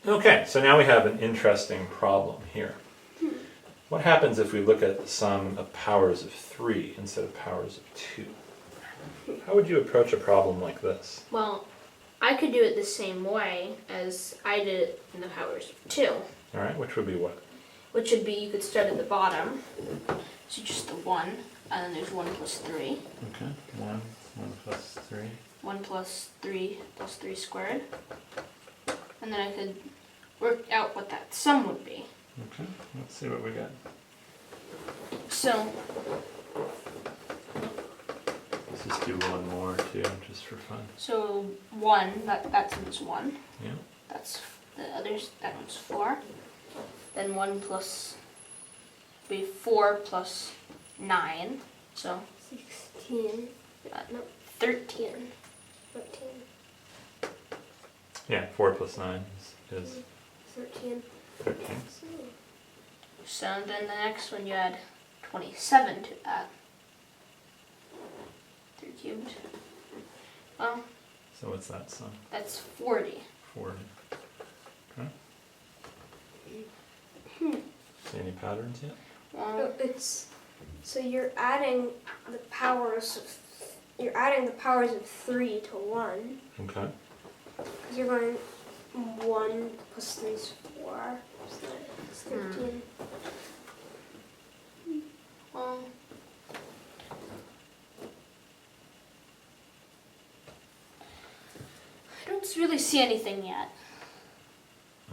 Okay, so now we have an interesting problem here. What happens if we look at the sum of powers of 3 instead of powers of 2? How would you approach a problem like this? Well, I could do it the same way as I did it in the powers of 2. All right, which would be what? Which would be, you could start at the bottom, so just the 1, and then there's 1 plus 3. Okay, 1 plus 3. 1 plus 3 plus 3 squared. And then I could work out what that sum would be. Okay, let's see what we got. So, Let's just do one more too, just for fun. so 1, that sum's 1. Yeah. That's the others, that one's 4. Then 1 plus, be 4 plus 9, so 16. No, 13. 14. Yeah, 4 plus 9 is 13. 13. So then the next one you add 27 to that. 3 cubed. Well, So what's that sum? that's 40. 40. Okay. See any patterns yet? Well, It's so you're adding the powers of 3 to 1. Okay. Because you're going 1 plus 3 is 4. So it's 13. well, I don't really see anything yet.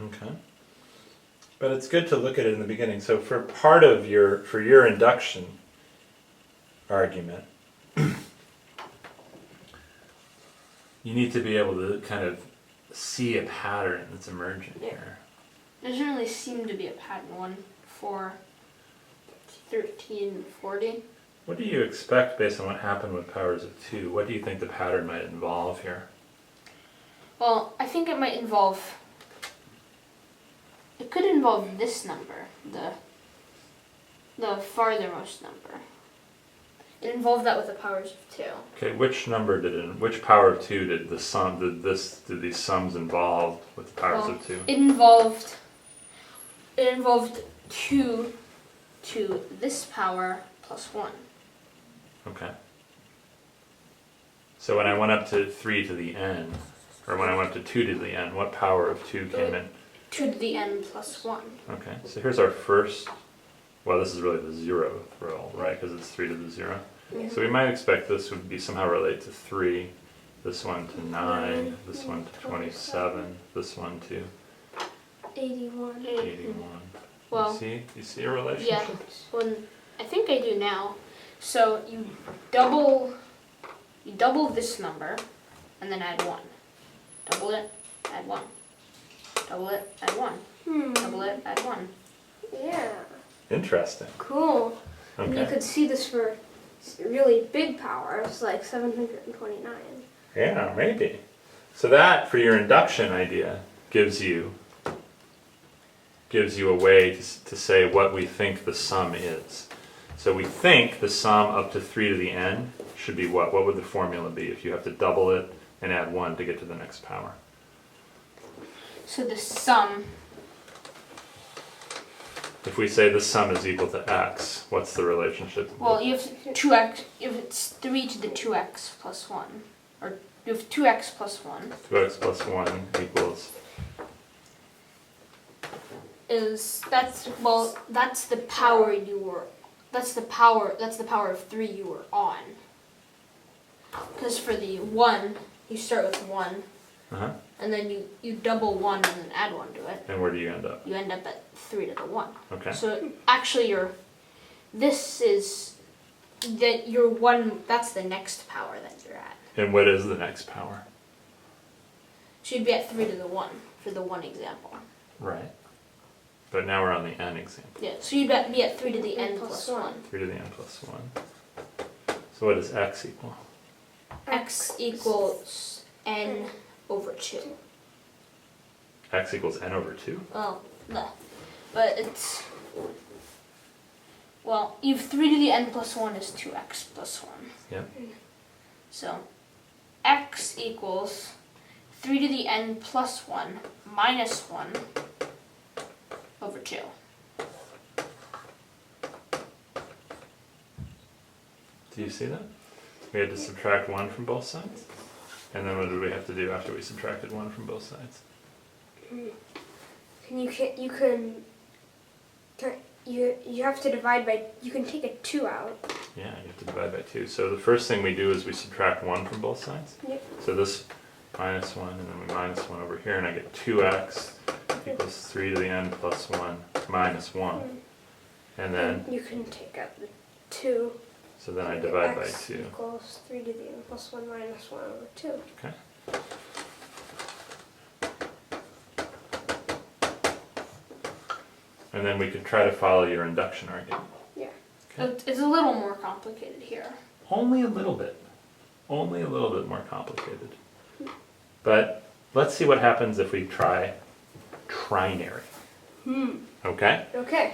Okay. But it's good to look at it in the beginning. So for part of your induction argument, you need to be able to kind of see a pattern that's emerging here. There doesn't really seem to be a pattern. 1, 4, 13, 40. What do you expect based on what happened with powers of 2? What do you think the pattern might involve here? Well, I think it might involve. It could involve this number, the farthermost number. It involved that with the powers of 2. Okay, which power of 2 did did these sums involve with the powers Well, of 2? It involved 2 to this power plus 1. Okay. So when I went up to 3 to the n, or when I went up to 2 to the n, what power of 2 came in? 2 to the n plus 1. Okay, so here's our first, well, this is really the 0th row, right? Because it's 3 to the 0. Yeah. So we might expect this would be somehow related to 3, this one to 9, this one to 27, this one to 81. 81. Well, you see a relationship? yeah. Well, I think I do now. So you double this number, and then add 1. Double it, add 1. Double it, add 1. Double it, add 1. Yeah. Interesting. Cool. And you Okay. could see this for really big powers, like 729. Yeah, maybe. So that, for your induction idea, gives you a way to say what we think the sum is. So we think the sum up to 3 to the n should be what? What would the formula be if you have to double it and add 1 to get to the next power? So the sum, If we say the sum is equal to x, what's the relationship? well, you have 2x, if it's 3 to the 2x plus 1, or you have 2x plus 1, 2x plus 1 equals, that's the power that's the power of 3 you were on. Because for the 1, you start with 1, uh-huh. and then you double 1 and then add 1 to it. And where do you end up? You end up at 3 to the 1. Okay. So actually that's the next power that you're at. And what is the next power? So you'd be at 3 to the 1 for the 1 example. Right. But now we're on the n example. Yeah, so you'd be at 3 to the n plus 1. 3 to the n plus 1. So what does x equal? X equals n over 2. X equals n over 2? Well, no. But it's... Well, you have 3 to the n plus 1 is 2x plus 1. Yep. So, x equals 3 to the n plus 1 minus 1 over 2. Do you see that? We had to subtract 1 from both sides. And then what did we have to do after we subtracted 1 from both sides? You have to divide by, you can take a 2 out. Yeah, you have to divide by 2. So the first thing we do is we subtract 1 from both sides. Yep. So this minus 1, and then we minus 1 over here, and I get 2x equals 3 to the n plus 1 minus 1. And then, You can take out the 2. so then I divide by X 2. equals 3 to the n plus 1 minus 1 over 2. Okay. And then we could try to follow your induction argument. Yeah. Okay. It's a little more complicated here. Only a little bit. Only a little bit more complicated. But let's see what happens if we try trinary. Okay? Okay.